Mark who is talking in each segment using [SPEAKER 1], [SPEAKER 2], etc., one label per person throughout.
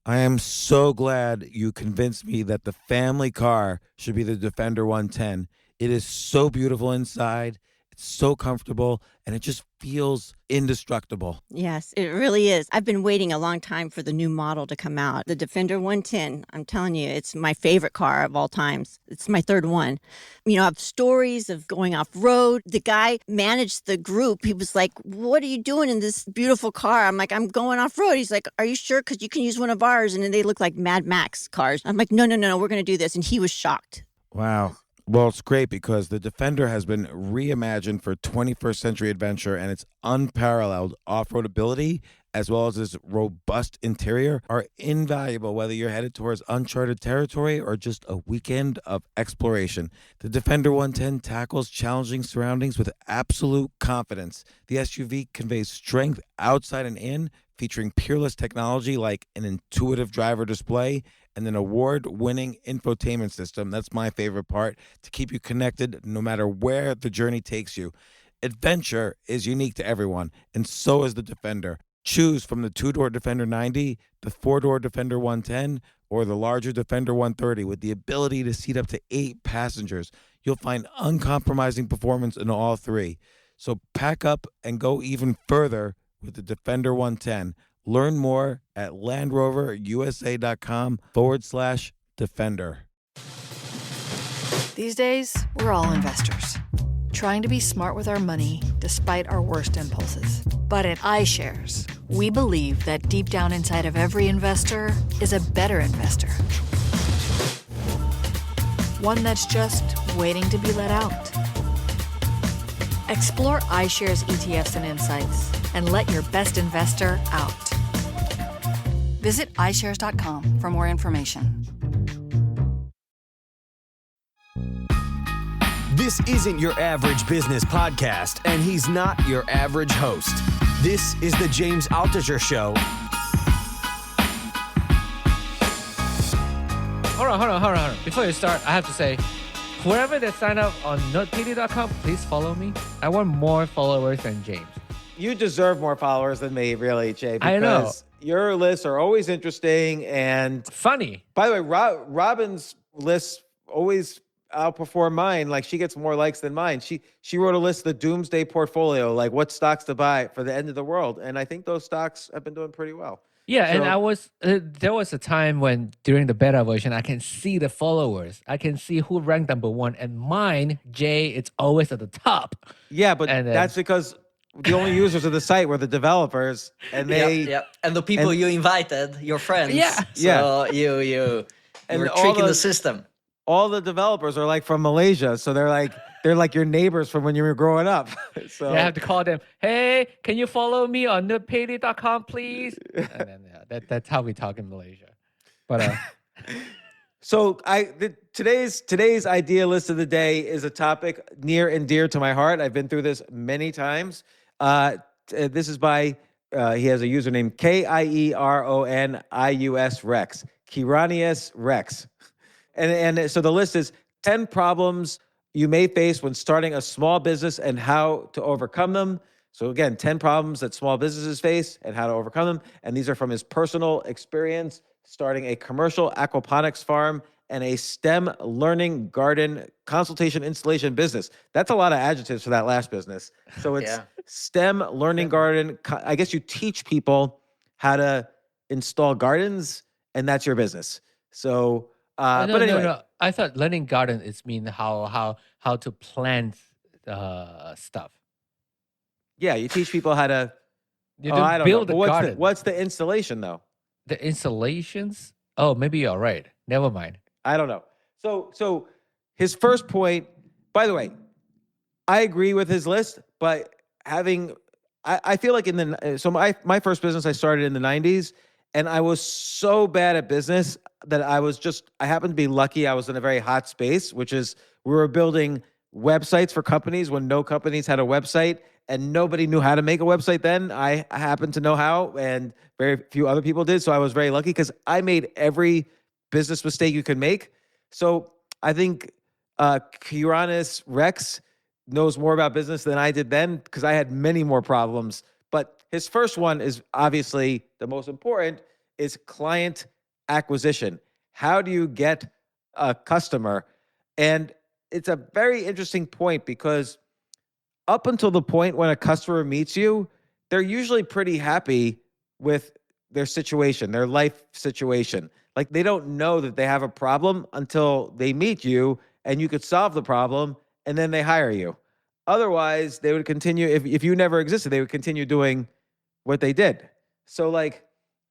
[SPEAKER 1] I am so glad you convinced me that the family car should be the Defender 110. It is so beautiful inside, it's so comfortable, and it just feels indestructible.
[SPEAKER 2] Yes, it really is. I've been waiting a long time for the new model to come out. The Defender 110, I'm telling you, it's my favorite car of all times. It's my third one. You know, I have stories of going off road. The guy managed the group. He was like, "What are you doing in this beautiful car?" I'm like, "I'm going off road." He's like, "Are you sure? Because you can use one of ours." And then they look like Mad Max cars. I'm like, "No, no, no, no, we're going to do this." And he was shocked.
[SPEAKER 1] Wow. Well, it's great because the Defender has been reimagined for 21st century adventure, and its unparalleled off road ability, as well as its robust interior, are invaluable whether you're headed towards uncharted territory or just a weekend of exploration. The Defender 110 tackles challenging surroundings with absolute confidence. The SUV conveys strength outside and in, featuring peerless technology like an intuitive driver display and an award-winning infotainment system. That's my favorite part, to keep you connected no matter where the journey takes you. Adventure is unique to everyone, and so is the Defender. Choose from the two-door Defender 90, the four-door Defender 110, or the larger Defender 130 with the ability to seat up to 8 passengers. You'll find uncompromising performance in all three. So pack up and go even further with the Defender 110. Learn more at LandRoverUSA.com/Defender.
[SPEAKER 3] These days, we're all investors, trying to be smart with our money despite our worst impulses. But at iShares, we believe that deep down inside of every investor is a better investor. One that's just waiting to be let out. Explore iShares ETFs and insights and let your best investor out. Visit iShares.com for more information.
[SPEAKER 4] This isn't your average business podcast, and he's not your average host. This is the James Altucher Show.
[SPEAKER 5] Hold on. Before you start, I have to say, whoever that signed up on notepd.com, please follow me. I want more followers than James.
[SPEAKER 6] You deserve more followers than me, really, Jay.
[SPEAKER 5] I know.
[SPEAKER 6] Because your lists are always interesting and
[SPEAKER 5] Funny.
[SPEAKER 6] By the way, Robin's lists always outperform mine. Like, she gets more likes than mine. She wrote a list of the doomsday portfolio, like what stocks to buy for the end of the world, and I think those stocks have been doing pretty well.
[SPEAKER 5] Yeah,
[SPEAKER 6] So-
[SPEAKER 5] and I was there was a time when during the beta version, I can see the followers. I can see who ranked number one, and mine, Jay, it's always at the top.
[SPEAKER 6] Yeah, but
[SPEAKER 5] And then-
[SPEAKER 6] that's because the only users of the site were the developers, and they
[SPEAKER 7] Yep. And the people you invited, your friends.
[SPEAKER 5] Yeah.
[SPEAKER 7] So you
[SPEAKER 6] And
[SPEAKER 7] were
[SPEAKER 6] all
[SPEAKER 7] tricking the
[SPEAKER 6] those-
[SPEAKER 7] system.
[SPEAKER 6] all the developers are like from Malaysia, so they're like your neighbors from when you were growing up. So
[SPEAKER 5] I have to call them. Hey, can you follow me on notepd.com, please? And then that's how we talk in Malaysia. But
[SPEAKER 6] So today's idea list of the day is a topic near and dear to my heart. I've been through this many times. This is by he has a username KIERONIUS Rex, Kiranius Rex, and so the list is 10 problems you may face when starting a small business and how to overcome them. So again, 10 problems that small businesses face and how to overcome them. And these are from his personal experience starting a commercial aquaponics farm and a STEM learning garden consultation installation business. That's a lot of adjectives for that last business. So it's
[SPEAKER 7] Yeah.
[SPEAKER 6] STEM learning garden. I guess you teach people how to install gardens, and that's your business. So,
[SPEAKER 5] no,
[SPEAKER 6] but anyway,
[SPEAKER 5] no. I thought learning garden is mean how to plant stuff.
[SPEAKER 6] yeah, you teach people how to.
[SPEAKER 5] You
[SPEAKER 6] Oh,
[SPEAKER 5] don't
[SPEAKER 6] I don't
[SPEAKER 5] build
[SPEAKER 6] know.
[SPEAKER 5] a
[SPEAKER 6] But
[SPEAKER 5] garden.
[SPEAKER 6] what's the installation though?
[SPEAKER 5] The installations? Oh, maybe you're right. Never mind.
[SPEAKER 6] I don't know. So his first point, by the way, I agree with his list, but I feel like my first business I started in the 90s, and I was so bad at business that I happened to be lucky. I was in a very hot space, which is we were building websites for companies when no companies had a website, and nobody knew how to make a website then. I happened to know how, and very few other people did. So I was very lucky because I made every business mistake you could make. So I think Kiranis Rex knows more about business than I did then because I had many more problems. But his first one is obviously the most important, is client acquisition. How do you get a customer? And it's a very interesting point because up until the point when a customer meets you, they're usually pretty happy with their situation, their life situation. Like they don't know that they have a problem until they meet you and you could solve the problem and then they hire you. Otherwise, they would continue, if you never existed, they would continue doing what they did. So, like,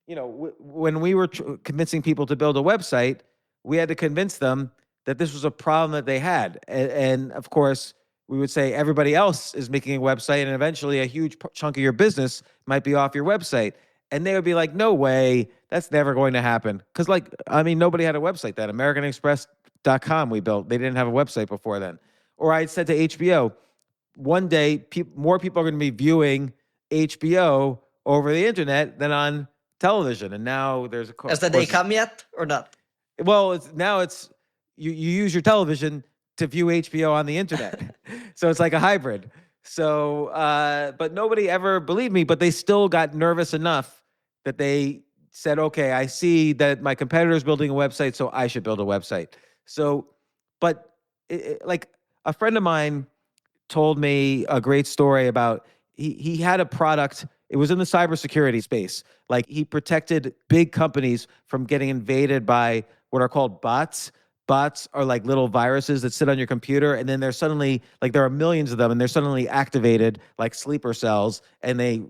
[SPEAKER 6] when we were convincing people to build a website, we had to convince them that this was a problem that they had. And of course, we would say everybody else is making a website, and eventually a huge chunk of your business might be off your website. And they would be like, no way, that's never going to happen. Because, nobody had a website then. AmericanExpress.com we built. They didn't have a website before then. Or I said to HBO, one day, more people are going to be viewing HBO over the internet than on television. And now there's a...
[SPEAKER 7] Has the day come yet or not?
[SPEAKER 6] Well, now you use your television to view HBO on the internet. So it's like a hybrid. So, but nobody ever believed me, but they still got nervous enough that they said, okay, I see that my competitor's building a website, so I should build a website. So, but like a friend of mine told me a great story about he had a product. It was in the cybersecurity space. Like he protected big companies from getting invaded by what are called bots. Bots are like little viruses that sit on your computer, and then they're suddenly, like there are millions of them, and they're suddenly activated like sleeper cells, and they,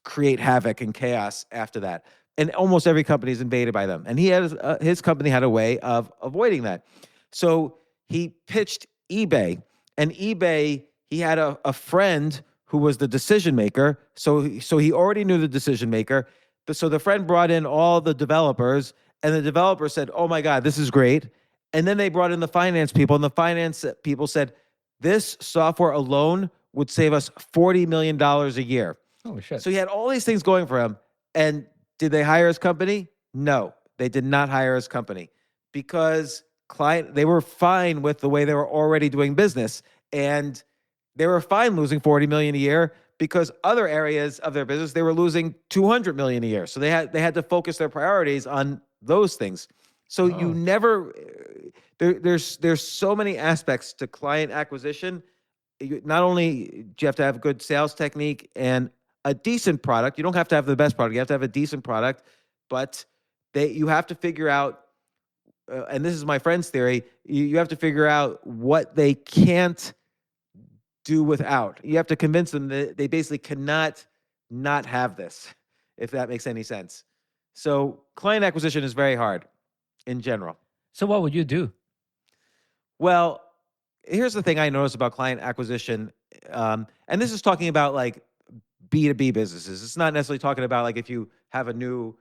[SPEAKER 6] create havoc and chaos after that. And almost every company is invaded by them. And his company had a way of avoiding that. So he pitched eBay, and eBay, he had a friend who was the decision maker. So he already knew the decision maker. So the friend brought in all the developers, and the developer said, oh my God, this is great. And then they brought in the finance people, and the finance people said, this software alone would save us $40 million a year.
[SPEAKER 5] Oh, shit.
[SPEAKER 6] So he had all these things going for him. And did they hire his company? No, they did not hire his company because they were fine with the way they were already doing business. And they were fine losing $40 million a year because other areas of their business, they were losing $200 million a year. So they had to focus their priorities on those things. So you never, there's so many aspects to client acquisition. Not only do you have to have good sales technique and a decent product, you don't have to have the best product, you have to have a decent product, but you have to figure out, and this is my friend's theory, you have to figure out what they can't do without. You have to convince them that they basically cannot not have this, if that makes any sense. So client acquisition is very hard in general.
[SPEAKER 5] So what would you do?
[SPEAKER 6] Well, here's the thing I noticed about client acquisition, and this is talking about like B2B businesses. It's not necessarily talking about like if you have a new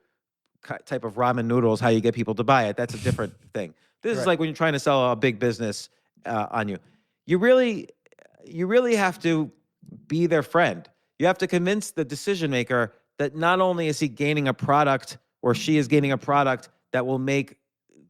[SPEAKER 6] type of ramen noodles, how you get people to buy it. That's a different thing. This is like when you're trying to sell a big business on you. You really have to be their friend. You have to convince the decision maker that not only is he gaining a product or she is gaining a product that will make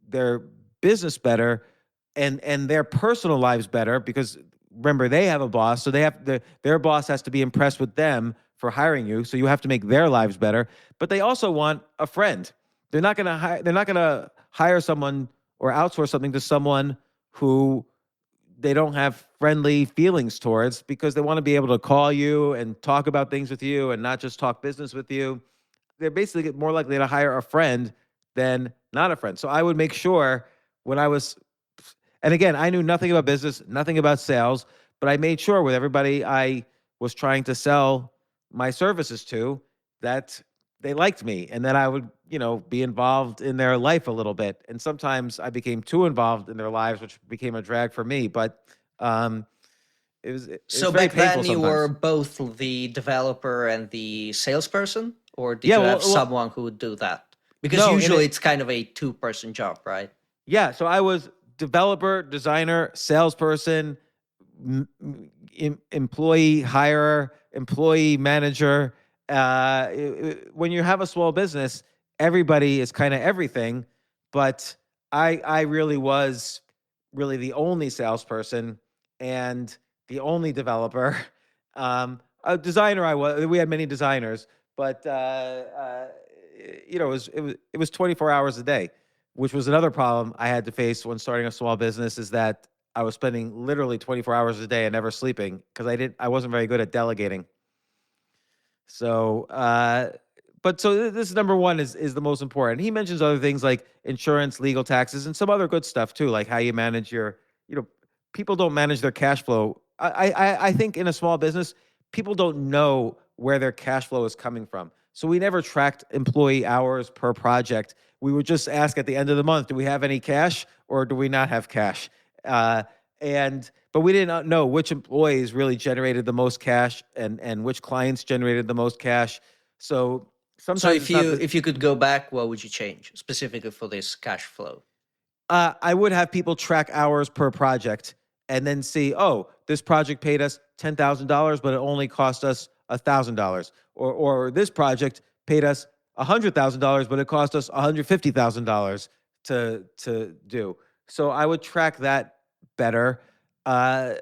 [SPEAKER 6] their business better and their personal lives better, because remember, they have a boss, so their boss has to be impressed with them for hiring you. So you have to make their lives better. But they also want a friend. They're not going to hire someone or outsource something to someone who they don't have friendly feelings towards, because they want to be able to call you and talk about things with you and not just talk business with you. They're basically more likely to hire a friend than not a friend. So I would make sure and again, I knew nothing about business, nothing about sales, but I made sure with everybody I was trying to sell my services to that they liked me and that I would, be involved in their life a little bit. And sometimes I became too involved in their lives, which became a drag for me. But it was
[SPEAKER 7] So
[SPEAKER 6] very
[SPEAKER 7] back then
[SPEAKER 6] painful
[SPEAKER 7] you
[SPEAKER 6] sometimes.
[SPEAKER 7] were both the developer and the salesperson, or did you have someone who would do that? Because usually it's kind of a two-person job, right?
[SPEAKER 6] Yeah, so I was developer, designer, salesperson, employee hirer, employee manager. When you have a small business, everybody is kind of everything. But I really was the only salesperson and the only developer. A designer I was. We had many designers, but it was 24 hours a day, which was another problem I had to face when starting a small business. Is that I was spending literally 24 hours a day and never sleeping because I wasn't very good at delegating. So, this is number one is the most important. He mentions other things like insurance, legal, taxes, and some other good stuff too, like how you manage your, people don't manage their cash flow. I think in a small business, people don't know where their cash flow is coming from. So we never tracked employee hours per project. We would just ask at the end of the month, do we have any cash or do we not have cash? But we didn't know which employees really generated the most cash and which clients generated the most cash. So sometimes,
[SPEAKER 7] so if you could go back, what would you change specifically for this cash flow?
[SPEAKER 6] I would have people track hours per project and then see, oh, this project paid us $10,000, but it only cost us $1,000, or this project paid us $100,000, but it cost us $150,000 to do. So I would track that better. And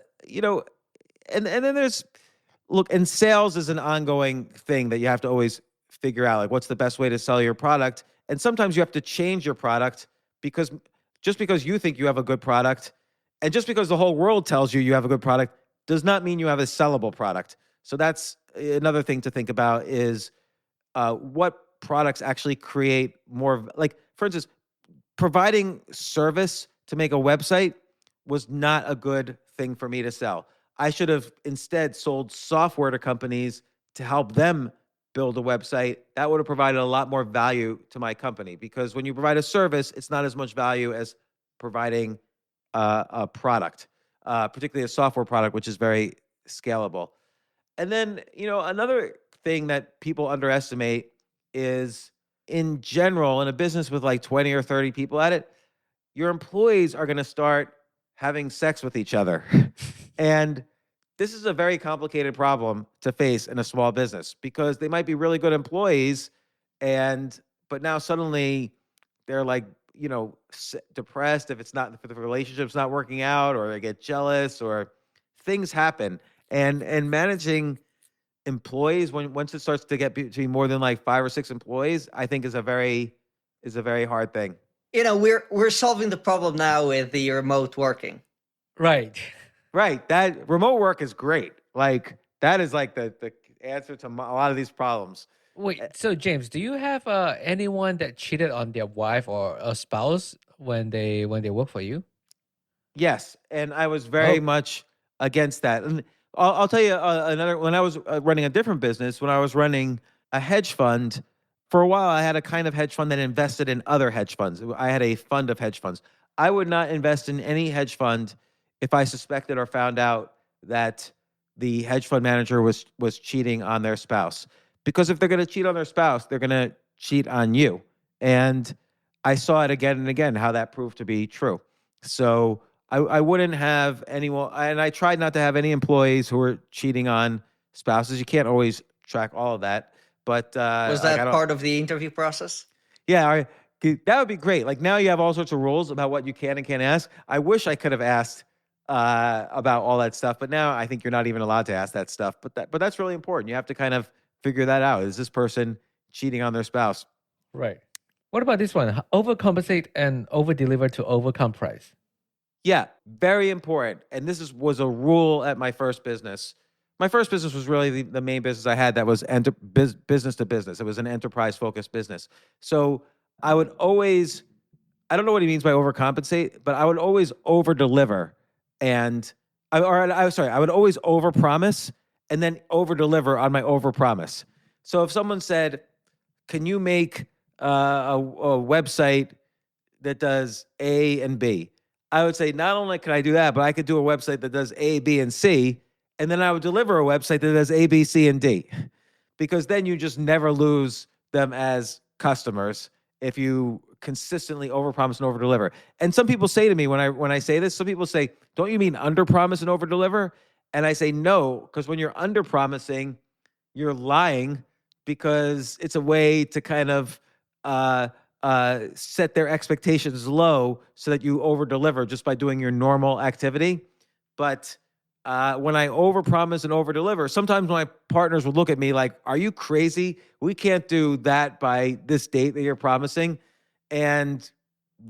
[SPEAKER 6] then and sales is an ongoing thing that you have to always figure out, like what's the best way to sell your product. And sometimes you have to change your product because just because you think you have a good product and just because the whole world tells you you have a good product does not mean you have a sellable product. So that's another thing to think about is what products actually create more, like, for instance, providing service to make a website was not a good thing for me to sell. I should have instead sold software to companies to help them build a website. That would have provided a lot more value to my company, because when you provide a service, it's not as much value as providing a product, particularly a software product, which is very scalable. And then, another thing that people underestimate is, in general, in a business with like 20 or 30 people at it, your employees are going to start having sex with each other. And this is a very complicated problem to face in a small business, because they might be really good employees, but now suddenly they're like, depressed if the relationship's not working out, or they get jealous, or things happen. And managing employees once it starts to get between more than like 5 or 6 employees, I think is a very hard thing.
[SPEAKER 7] We're solving the problem now with the remote working.
[SPEAKER 5] Right.
[SPEAKER 6] That remote work is great. Like, that is like the answer to a lot of these problems.
[SPEAKER 5] Wait, so James, do you have anyone that cheated on their wife or a spouse when they work for you?
[SPEAKER 6] Yes, and I was very much against that. And I'll tell you another. When I was running a different business, when I was running a hedge fund, for a while I had a kind of hedge fund that invested in other hedge funds. I had a fund of hedge funds. I would not invest in any hedge fund if I suspected or found out that the hedge fund manager was cheating on their spouse. Because if they're going to cheat on their spouse, they're going to cheat on you. And I saw it again and again how that proved to be true. So I wouldn't have anyone, and I tried not to have any employees who were cheating on spouses. You can't always track all of that. But
[SPEAKER 7] was that part of the interview process?
[SPEAKER 6] Yeah, that would be great. Like, now you have all sorts of rules about what you can and can't ask. I wish I could have asked about all that stuff, but now I think you're not even allowed to ask that stuff. But that's really important. You have to kind of figure that out. Is this person cheating on their spouse?
[SPEAKER 5] Right. What about this one? Overcompensate and overdeliver to overcome price.
[SPEAKER 6] Yeah, very important. And this was a rule at my first business. My first business was really the main business I had that was business to business. It was an enterprise-focused business. So I would always, I don't know what he means by overcompensate, but I would always overdeliver. I would always overpromise and then overdeliver on my overpromise. So if someone said, can you make a website that does A and B? I would say, not only can I do that, but I could do a website that does A, B, and C. And then I would deliver a website that does A, B, C, and D. Because then you just never lose them as customers if you consistently overpromise and overdeliver. And some people say to me when I say this, some people say, don't you mean underpromise and overdeliver? And I say, no, because when you're underpromising, you're lying, because it's a way to kind of set their expectations low so that you overdeliver just by doing your normal activity. But when I overpromise and overdeliver, sometimes my partners would look at me like, "Are you crazy? We can't do that by this date that you're promising." And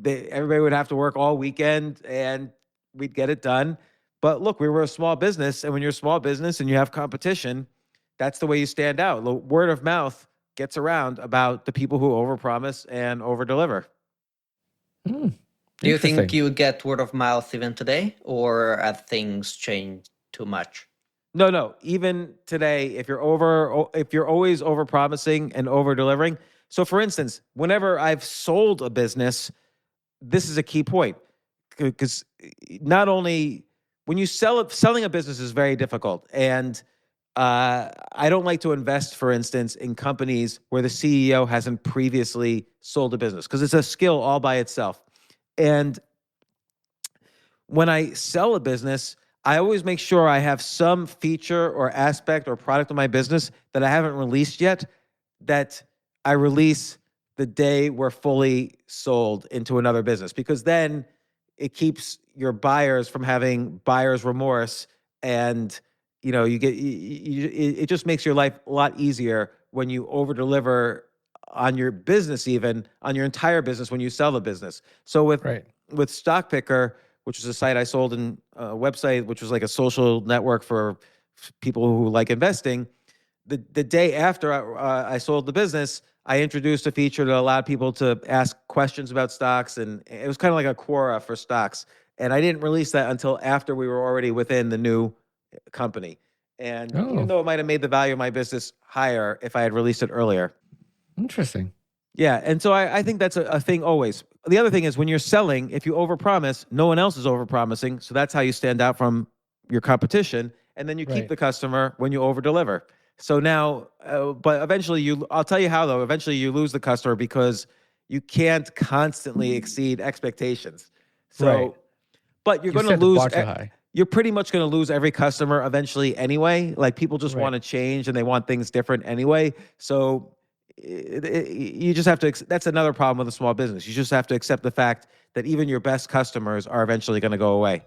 [SPEAKER 6] everybody would have to work all weekend, and we'd get it done. But look, we were a small business, and when you're a small business and you have competition, that's the way you stand out. The word of mouth gets around about the people who overpromise and overdeliver.
[SPEAKER 7] Do you think
[SPEAKER 5] Interesting.
[SPEAKER 7] you get word of mouth even today, or have things changed too much?
[SPEAKER 6] No. Even today, if you're always overpromising and over-delivering. So for instance, whenever I've sold a business, this is a key point. Because not only when you selling a business is very difficult. And I don't like to invest, for instance, in companies where the CEO hasn't previously sold a business, because it's a skill all by itself. And when I sell a business, I always make sure I have some feature or aspect or product of my business that I haven't released yet, that I release the day we're fully sold into another business, because then it keeps your buyers from having buyer's remorse. And it just makes your life a lot easier when you over deliver on your business, even on your entire business, when you sell the business. So
[SPEAKER 5] Right.
[SPEAKER 6] with Stock Picker, which was a site I sold, in a website, which was like a social network for people who like investing. The day after I sold the business, I introduced a feature that allowed people to ask questions about stocks, and it was kind of like a Quora for stocks. And I didn't release that until after we were already within the new company. And even
[SPEAKER 5] Oh,
[SPEAKER 6] though it might have made the value of my business higher if I had released it earlier.
[SPEAKER 5] interesting.
[SPEAKER 6] Yeah, and so I think that's a thing always. The other thing is, when you're selling, if you overpromise, no one else is overpromising, so that's how you stand out from your competition, and then you keep
[SPEAKER 5] Right.
[SPEAKER 6] the customer when you overdeliver. So now, but eventually I'll tell you how, though. Eventually you lose the customer because you can't constantly exceed expectations.
[SPEAKER 5] Right.
[SPEAKER 6] So, but you're
[SPEAKER 5] You
[SPEAKER 6] going to
[SPEAKER 5] set the
[SPEAKER 6] lose.
[SPEAKER 5] bar too high.
[SPEAKER 6] You're pretty much going to lose every customer eventually anyway. Like, people just
[SPEAKER 5] Right.
[SPEAKER 6] want to change and they want things different anyway. So you just have to. That's another problem with a small business. You just have to accept the fact that even your best customers are eventually going to go away.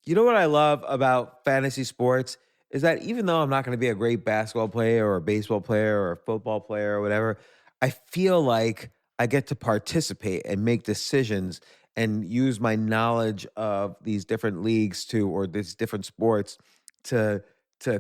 [SPEAKER 6] You know what I love about fantasy sports is that even though I'm not going to be a great basketball player or a baseball player or a football player or whatever, I feel like I get to participate and make decisions and use my knowledge of these different leagues or these different sports to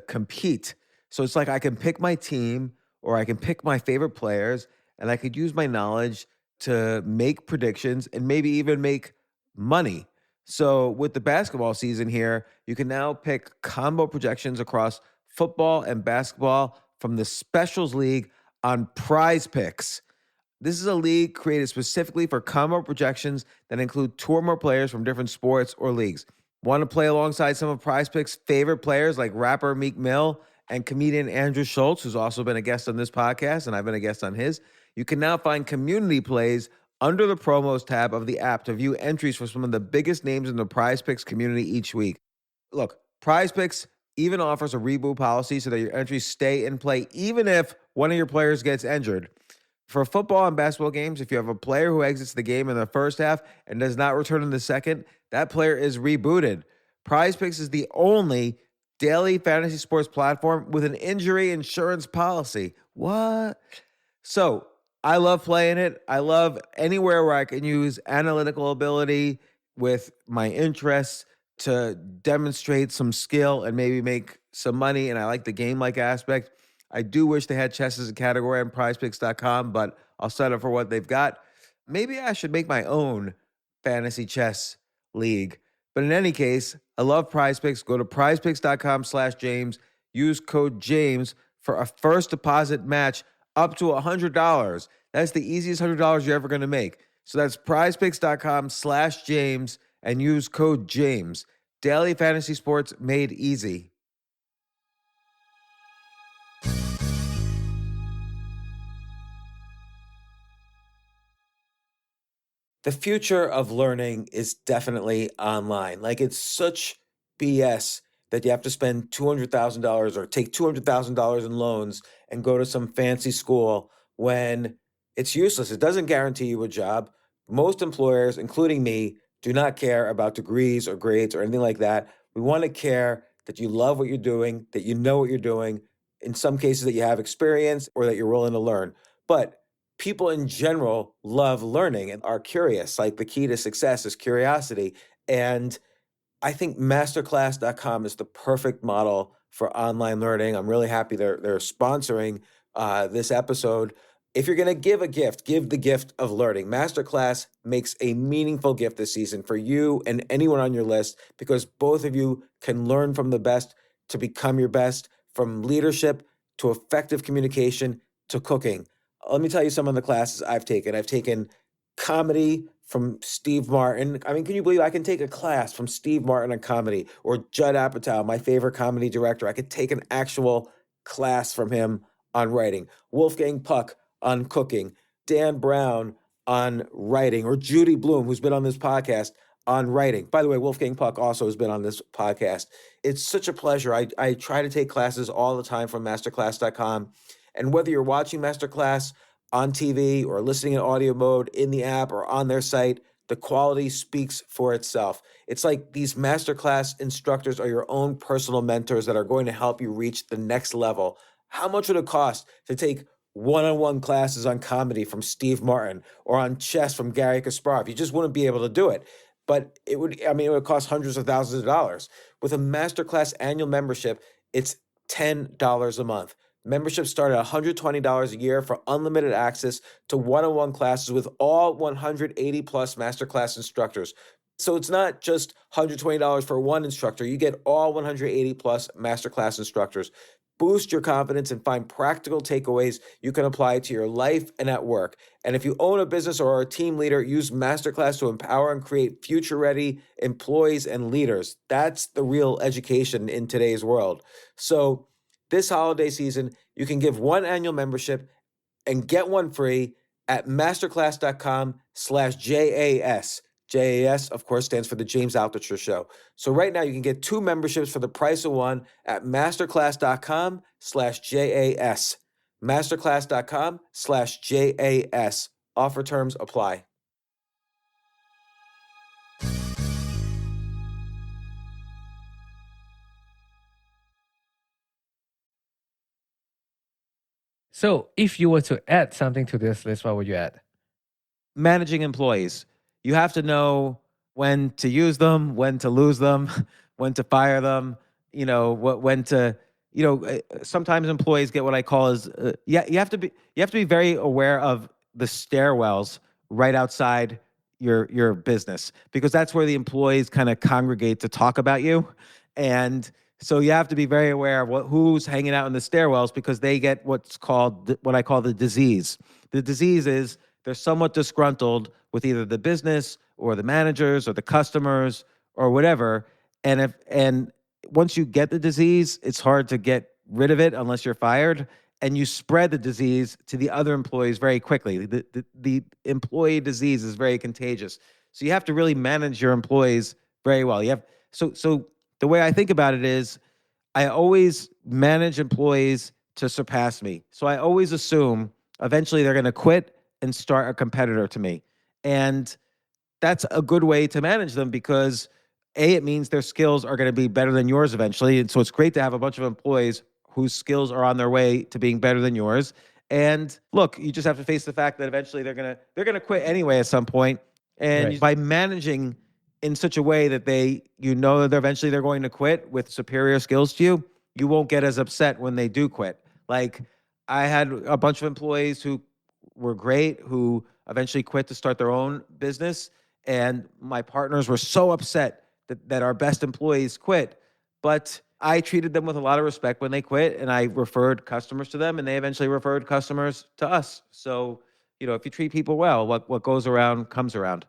[SPEAKER 6] compete. So it's like I can pick my team, or I can pick my favorite players, and I could use my knowledge to make predictions and maybe even make money. So with the basketball season here, you can now pick combo projections across football and basketball from the Specials League on Prize Picks. This is a league created specifically for combo projections that include two or more players from different sports or leagues. Want to play alongside some of Prize Picks' favorite players like rapper Meek Mill and comedian Andrew Schultz, who's also been a guest on this podcast, and I've been a guest on his? You can now find community plays under the promos tab of the app to view entries for some of the biggest names in the Prize Picks community each week. Look, Prize Picks even offers a reboot policy so that your entries stay in play even if one of your players gets injured. For football and basketball games, if you have a player who exits the game in the first half and does not return in the second, that player is rebooted. Prize Picks is the only daily fantasy sports platform with an injury insurance policy. What? So I love playing it. I love anywhere where I can use analytical ability with my interests to demonstrate some skill and maybe make some money. And I like the game like aspect. I do wish they had chess as a category on prizepicks.com, but I'll settle for what they've got. Maybe I should make my own fantasy chess league. But in any case, I love Prize Picks. Go to prizepicks.com/James. Use code James for a first deposit match up to $100. That's the easiest $100 you're ever going to make. So that's prizepicks.com/James and use code James. Daily fantasy sports made easy. The future of learning is definitely online. Like, it's such BS that you have to spend $200,000 or take $200,000 in loans and go to some fancy school when it's useless. It doesn't guarantee you a job. Most employers, including me, do not care about degrees or grades or anything like that. We want to care that you love what you're doing, that you know what you're doing, in some cases that you have experience or that you're willing to learn. But people in general love learning and are curious. Like the key to success is curiosity. And I think masterclass.com is the perfect model for online learning. I'm really happy they're sponsoring this episode. If you're going to give a gift, give the gift of learning. Masterclass makes a meaningful gift this season for you and anyone on your list because both of you can learn from the best to become your best, from leadership to effective communication to cooking. Let me tell you some of the classes I've taken. I've taken comedy from Steve Martin. I mean, can you believe I can take a class from Steve Martin on comedy, or Judd Apatow, my favorite comedy director? I could take an actual class from him on writing. Wolfgang Puck on cooking. Dan Brown on writing, or Judy Bloom, who's been on this podcast, on writing. By the way, Wolfgang Puck also has been on this podcast. It's such a pleasure. I try to take classes all the time from masterclass.com. And whether you're watching Masterclass on TV or listening in audio mode in the app or on their site, the quality speaks for itself. It's like these masterclass instructors are your own personal mentors that are going to help you reach the next level. How much would it cost to take one-on-one classes on comedy from Steve Martin or on chess from Gary Kasparov? You just wouldn't be able to do it. But it would cost hundreds of thousands of dollars. With a masterclass annual membership, it's $10 a month. Memberships start at $120 a year for unlimited access to one-on-one classes with all 180 plus masterclass instructors. So it's not just $120 for one instructor. You get all 180 plus masterclass instructors. Boost your confidence and find practical takeaways you can apply to your life and at work. And if you own a business or are a team leader, use Masterclass to empower and create future-ready employees and leaders. That's the real education in today's world. So this holiday season, you can give one annual membership and get one free at masterclass.com/JAS. JAS, of course, stands for the James Altucher Show. So right now you can get two memberships for the price of one at masterclass.com/JAS. Masterclass.com/JAS. Offer terms apply.
[SPEAKER 5] So if you were to add something to this list, what would you add?
[SPEAKER 6] Managing employees. You have to know when to use them, when to lose them, when to fire them, when to, sometimes employees get what I call is, you have to be very aware of the stairwells right outside your business, because that's where the employees kind of congregate to talk about you. And so you have to be very aware of who's hanging out in the stairwells, because they get what I call the disease. The disease is they're somewhat disgruntled with either the business or the managers or the customers or whatever. And once you get the disease, it's hard to get rid of it unless you're fired. And you spread the disease to the other employees very quickly. The employee disease is very contagious. So you have to really manage your employees very well. So the way I think about it is, I always manage employees to surpass me. So I always assume eventually they're going to quit and start a competitor to me. And that's a good way to manage them, because it means their skills are going to be better than yours eventually. And so it's great to have a bunch of employees whose skills are on their way to being better than yours. And look, you just have to face the fact that eventually they're going to quit anyway at some point. And
[SPEAKER 5] Right.
[SPEAKER 6] by managing in such a way that that they're going to quit with superior skills to you, you won't get as upset when they do quit. Like, I had a bunch of employees who were great, who eventually quit to start their own business. And my partners were so upset that our best employees quit. But I treated them with a lot of respect when they quit, and I referred customers to them, and they eventually referred customers to us. So, if you treat people well, what goes around comes around.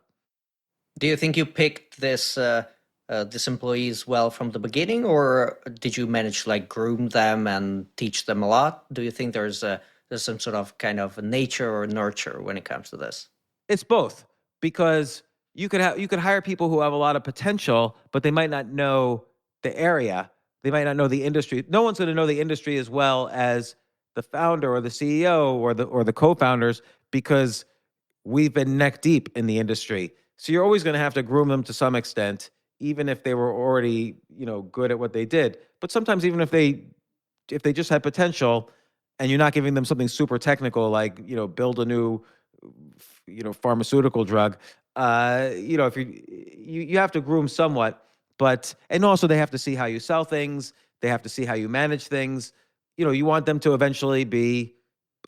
[SPEAKER 7] Do you think you picked this employees well from the beginning, or did you manage to groom them and teach them a lot? Do you think there's some sort of kind of nature or nurture when it comes to this?
[SPEAKER 6] It's both, because you could hire people who have a lot of potential, but they might not know the area. They might not know the industry. No one's going to know the industry as well as the founder or the CEO or the co-founders, because we've been neck deep in the industry. So you're always going to have to groom them to some extent, even if they were already, good at what they did. But sometimes even if they just had potential and you're not giving them something super technical, like, build a new, pharmaceutical drug, if you have to groom somewhat, and also they have to see how you sell things. They have to see how you manage things. You want them to eventually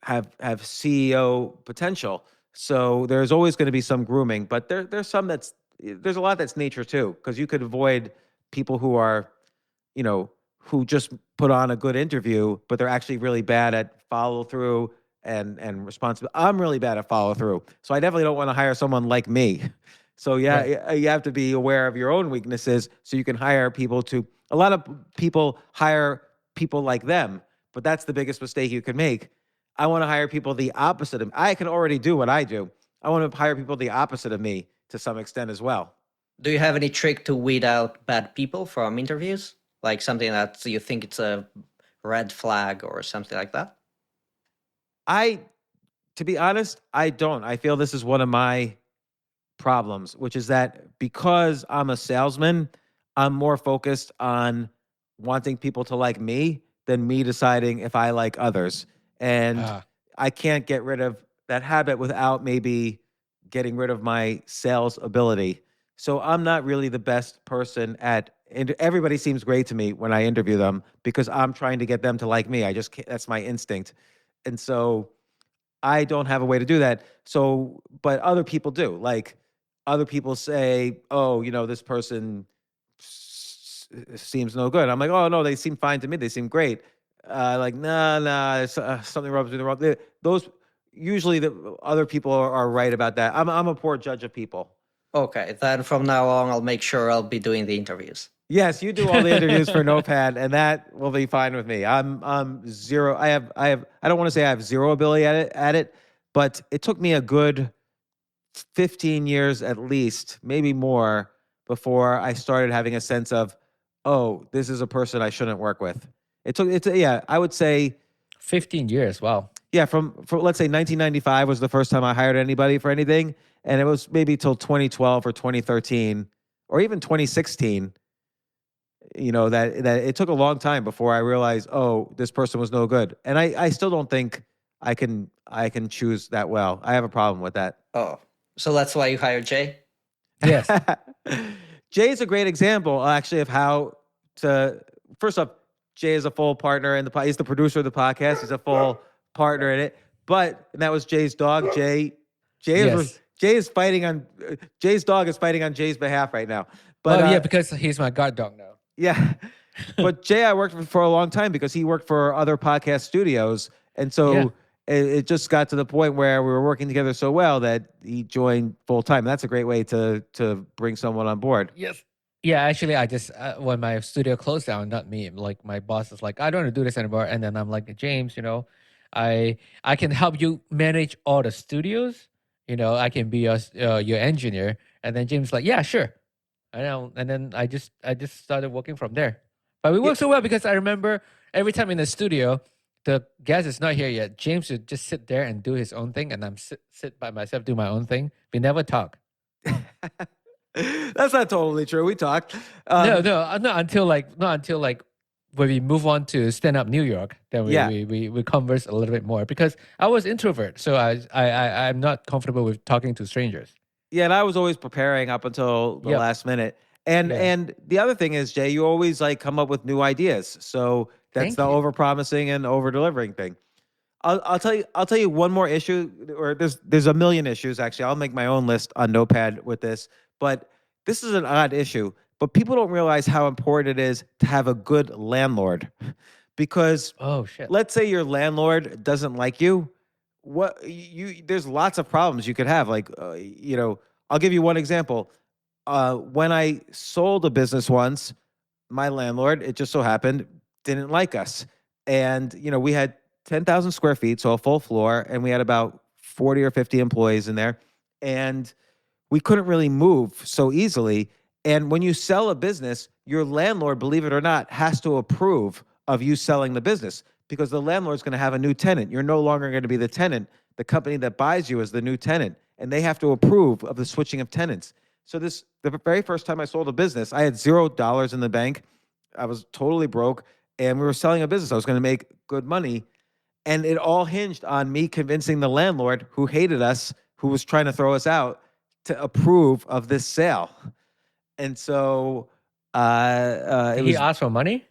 [SPEAKER 6] have CEO potential. So there's always going to be some grooming, but there's a lot that's nature too, because you could avoid people who are, who just put on a good interview, but they're actually really bad at follow through and responsibility. I'm really bad at follow through, so I definitely don't want to hire someone like me. So yeah, you have to be aware of your own weaknesses so you can hire people to. A lot of people hire people like them, but that's the biggest mistake you can make. I want to hire people the opposite of. I can already do what I do. I want to hire people the opposite of me to some extent as well.
[SPEAKER 7] Do you have any trick to weed out bad people from interviews? Like something that you think it's a red flag or something like that?
[SPEAKER 6] To be honest, I don't. I feel this is one of my problems, which is that because I'm a salesman, I'm more focused on wanting people to like me than me deciding if I like others. And I can't get rid of that habit without maybe getting rid of my sales ability. So I'm not really the best person and everybody seems great to me when I interview them because I'm trying to get them to like me. I just can't, that's my instinct. And so I don't have a way to do that. So, but other people do. Like other people say, oh, this person seems no good. I'm like, oh no, they seem fine to me. They seem great. Like, nah, something rubs me the wrong. Those usually the other people are right about that. I'm a poor judge of people.
[SPEAKER 7] Okay, then from now on, I'll make sure I'll be doing the interviews.
[SPEAKER 6] Yes, you do all the interviews for Notepad, and that will be fine with me. I'm zero. I don't want to say I have zero ability at it, but it took me a good 15 years at least, maybe more, before I started having a sense of, oh, this is a person I shouldn't work with. I would say
[SPEAKER 5] 15 years. Wow.
[SPEAKER 6] Yeah, from let's say 1995 was the first time I hired anybody for anything, and it was maybe till 2012 or 2013 or even 2016. That it took a long time before I realized, oh, this person was no good, and I still don't think I can choose that well. I have a problem with that.
[SPEAKER 7] Oh, so that's why you hired Jay?
[SPEAKER 5] Yes.
[SPEAKER 6] Jay's a great example, actually, of how to. First off, Jay is a full partner in he's the producer of the podcast. He's a full partner in it, and that was Jay's dog. Jay is fighting on Jay's dog is fighting on Jay's behalf right now. But
[SPEAKER 5] because he's my guard dog now.
[SPEAKER 6] Yeah, but Jay, I worked for a long time because he worked for other podcast studios, and so it just got to the point where we were working together so well that he joined full time. That's a great way to bring someone on board.
[SPEAKER 5] Yes. Yeah, actually, I just when my studio closed down, not me. Like my boss is like, I don't want to do this anymore, and then I'm like, James, I can help you manage all the studios. I can be your engineer. And then James like, yeah, sure. I know. And then I just started working from there. But we work so well because I remember every time in the studio, the guest is not here yet. James would just sit there and do his own thing, and I'm sit by myself, do my own thing. We never talk.
[SPEAKER 6] That's not totally true. We talked.
[SPEAKER 5] Not until when we move on to stand up New York, then we converse a little bit more because I was introvert, so I'm not comfortable with talking to strangers.
[SPEAKER 6] Yeah, and I was always preparing up until the last minute. And the other thing is, Jay, you always come up with new ideas. So that's the over promising and over delivering thing. I'll tell you one more issue, or there's a million issues actually. I'll make my own list on Notepad with this, but this is an odd issue. But people don't realize how important it is to have a good landlord, because let's say your landlord doesn't like you. There's lots of problems you could have. I'll give you one example. When I sold a business once, my landlord, it just so happened, didn't like us, and we had 10,000 square feet, so a full floor, and we had about 40 or 50 employees in there, and we couldn't really move so easily. And when you sell a business, your landlord, believe it or not, has to approve of you selling the business because the landlord's going to have a new tenant. You're no longer going to be the tenant. The company that buys you is the new tenant, and they have to approve of the switching of tenants. So the very first time I sold a business, I had $0 in the bank. I was totally broke, and we were selling a business. I was going to make good money, and it all hinged on me convincing the landlord who hated us, who was trying to throw us out, to approve of this sale. And so it
[SPEAKER 5] Did he
[SPEAKER 6] was
[SPEAKER 5] ask for money?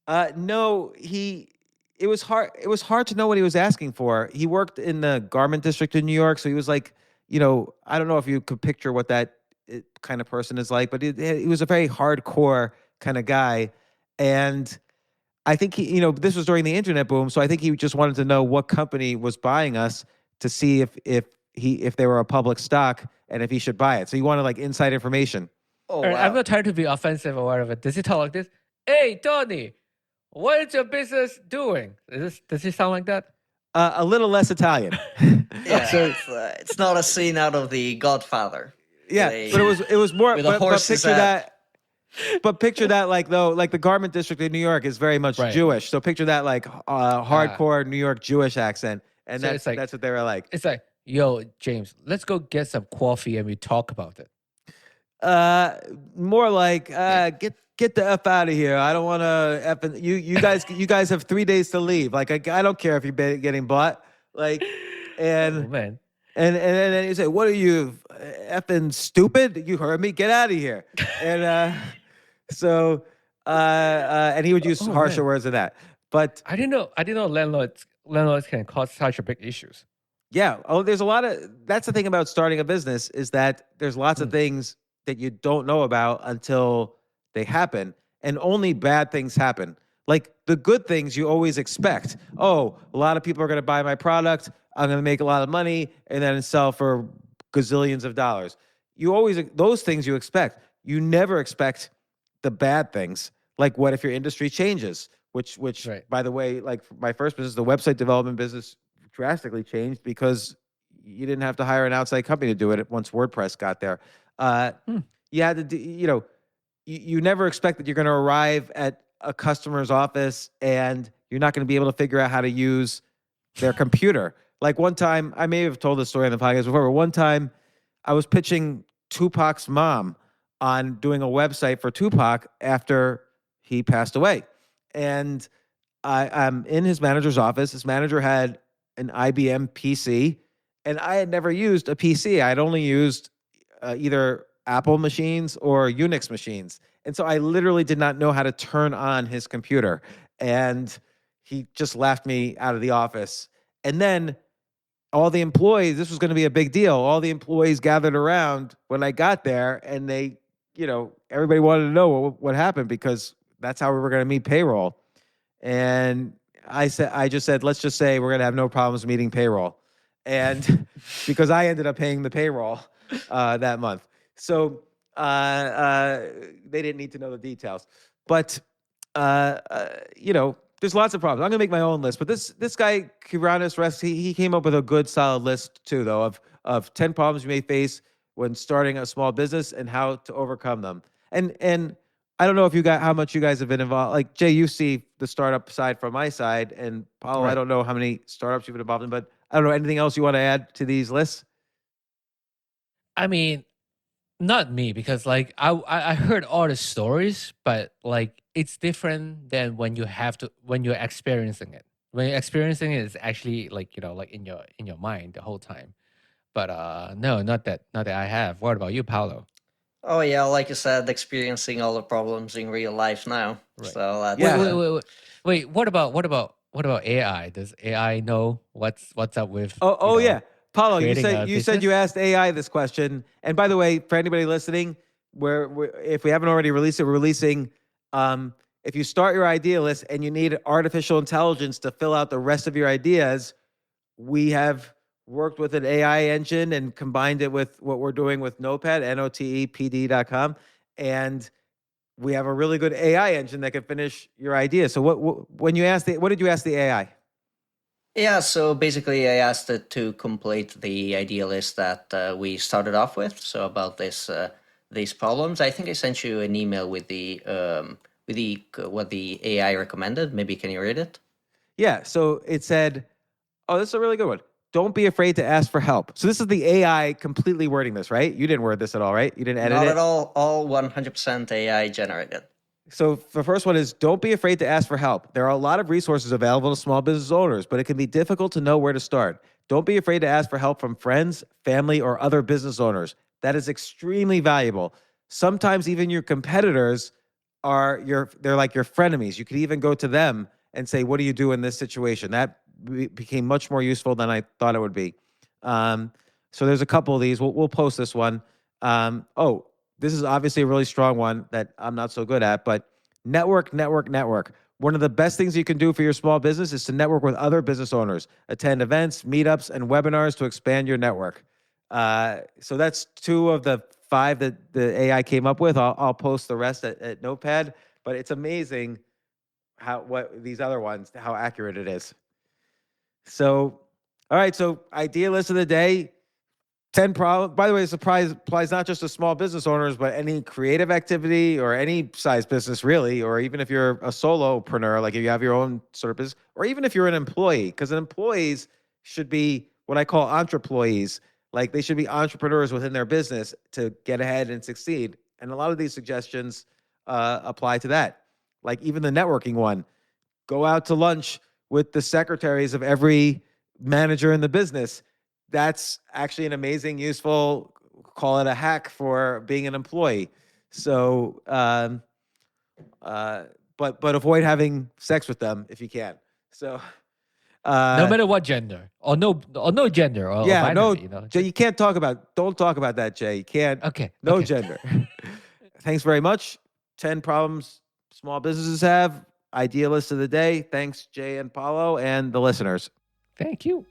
[SPEAKER 6] no, it was hard. It was hard to know what he was asking for. He worked in the garment district in New York, so he was like, I don't know if you could picture what that kind of person is like, but he was a very hardcore kind of guy, and I think this was during the internet boom, so I think he just wanted to know what company was buying us to see if they were a public stock and if he should buy it. So he wanted like inside information.
[SPEAKER 7] Oh,
[SPEAKER 5] And I'm
[SPEAKER 7] wow.
[SPEAKER 5] not trying to be offensive or whatever. Does he talk like this? Hey, Tony, what is your business doing? Does he sound like that?
[SPEAKER 6] A little less Italian.
[SPEAKER 7] Yeah,
[SPEAKER 6] So
[SPEAKER 7] it's not a scene out of The Godfather.
[SPEAKER 6] yeah,
[SPEAKER 7] They-
[SPEAKER 6] but it was more.
[SPEAKER 7] with a
[SPEAKER 6] But
[SPEAKER 7] horse's
[SPEAKER 6] picture
[SPEAKER 7] head.
[SPEAKER 6] that. But picture that like the garment district in New York is very much
[SPEAKER 5] Right.
[SPEAKER 6] Jewish. So picture that like hardcore New York Jewish accent, and
[SPEAKER 5] So it's like-
[SPEAKER 6] that's what they were like.
[SPEAKER 5] It's like, yo, James, let's go get some coffee and we talk about it.
[SPEAKER 6] More like get the f out of here. I don't want to f. You guys have 3 days to leave. Like I don't care if you're getting bought. Like
[SPEAKER 5] Oh,
[SPEAKER 6] and
[SPEAKER 5] man.
[SPEAKER 6] and then you say, what are you effing stupid? You heard me. Get out of here. And so and he would use
[SPEAKER 5] Oh,
[SPEAKER 6] harsher
[SPEAKER 5] man.
[SPEAKER 6] words than that. But
[SPEAKER 5] I didn't know landlords can cause such a big issues.
[SPEAKER 6] yeah, there's a lot of that's the thing about starting a business is that there's lots of things that you don't know about until they happen, and only bad things happen. Like the good things you always expect. Oh, a lot of people are going to buy my product. I'm going to make a lot of money and then sell for gazillions of dollars. You always those things you expect. You never expect the bad things. Like what if your industry changes? Which
[SPEAKER 5] Right.
[SPEAKER 6] by the way, like my first business, the website development business drastically changed because you didn't have to hire an outside company to do it once WordPress got there. You had to do, you never expect that you're going to arrive at a customer's office and you're not going to be able to figure out how to use their computer. Like one time, I may have told this story on the podcast before, but one time I was pitching Tupac's mom on doing a website for Tupac after he passed away. And I'm in his manager's office. His manager had an IBM PC, and I had never used a PC. I'd only used either Apple machines or Unix machines. And so I literally did not know how to turn on his computer. And he just laughed me out of the office. And then all the employees, this was going to be a big deal. All the employees gathered around when I got there, and they, everybody wanted to know what happened because that's how we were going to meet payroll. And I just said, let's just say we're going to have no problems meeting payroll. And because I ended up paying the payroll that month. So they didn't need to know the details. But, there's lots of problems. I'm going to make my own list. But this guy, Kiranis Rest, he came up with a good, solid list, too, though, of 10 problems you may face when starting a small business and how to overcome them. And I don't know if how much you guys have been involved. Like, Jay, you see the startup side from my side. And, Paulo, I don't know how many startups you've been involved in. But I don't know, anything else you want to add to these lists?
[SPEAKER 5] I mean, not me, because like I heard all the stories, but like it's different than when you're experiencing it. When you're experiencing it, it's actually like like in your mind the whole time. But no, not that I have. What about you, Paolo?
[SPEAKER 7] Oh yeah, like you said, experiencing all the problems in real life now.
[SPEAKER 5] Right.
[SPEAKER 7] So that's,
[SPEAKER 6] Yeah.
[SPEAKER 5] Wait. What about AI? Does AI know what's up with?
[SPEAKER 6] Oh yeah, Paulo, you
[SPEAKER 5] creating a
[SPEAKER 6] said you
[SPEAKER 5] business?
[SPEAKER 6] asked AI this question. And by the way, for anybody listening, if we haven't already released it, we're releasing. If you start your idea list and you need artificial intelligence to fill out the rest of your ideas, we have worked with an AI engine and combined it with what we're doing with Notepad, NOTEPD.com, and we have a really good AI engine that can finish your idea. So what did you ask the AI?
[SPEAKER 7] yeah. So basically, I asked it to complete the idea list that we started off with. So about this these problems. I think I sent you an email with what the AI recommended. Maybe can you read it?
[SPEAKER 6] Yeah. So it said, oh, this is a really good one. Don't be afraid to ask for help. So this is the AI completely wording this, right? You didn't word this at all, right? You didn't edit
[SPEAKER 7] Not
[SPEAKER 6] it?
[SPEAKER 7] at all 100% AI generated.
[SPEAKER 6] So the first one is don't be afraid to ask for help. There are a lot of resources available to small business owners, but it can be difficult to know where to start. Don't be afraid to ask for help from friends, family, or other business owners. That is extremely valuable. Sometimes even your competitors they're like your frenemies. You could even go to them and say, "What do you do in this situation?" That became much more useful than I thought it would be. So there's a couple of these. We'll post this one. Oh, this is obviously a really strong one that I'm not so good at, but network, network, network. One of the best things you can do for your small business is to network with other business owners, attend events, meetups, and webinars to expand your network. So that's 2 of the 5 that the AI came up with. I'll post the rest at Notepad, but it's amazing what these other ones, how accurate it is. So, all right. So idea list of the day. 10 problems. By the way, this applies not just to small business owners, but any creative activity or any size business, really, or even if you're a solopreneur, like if you have your own sort of business, or even if you're an employee, because employees should be what I call entreployees. Like they should be entrepreneurs within their business to get ahead and succeed. And a lot of these suggestions apply to that. Like even the networking one, go out to lunch with the secretaries of every manager in the business. That's actually an amazing, useful, call it a hack for being an employee. So, but avoid having sex with them if you can. So,
[SPEAKER 5] No matter what gender, or no gender, or
[SPEAKER 6] yeah, no,
[SPEAKER 5] binary,
[SPEAKER 6] Jay, you can't don't talk about that, Jay. You can't,
[SPEAKER 5] Okay.
[SPEAKER 6] no
[SPEAKER 5] Okay.
[SPEAKER 6] gender. Thanks very much. 10 problems small businesses have. Idea list of the day. Thanks, Jay and Paulo, and the listeners.
[SPEAKER 5] Thank you.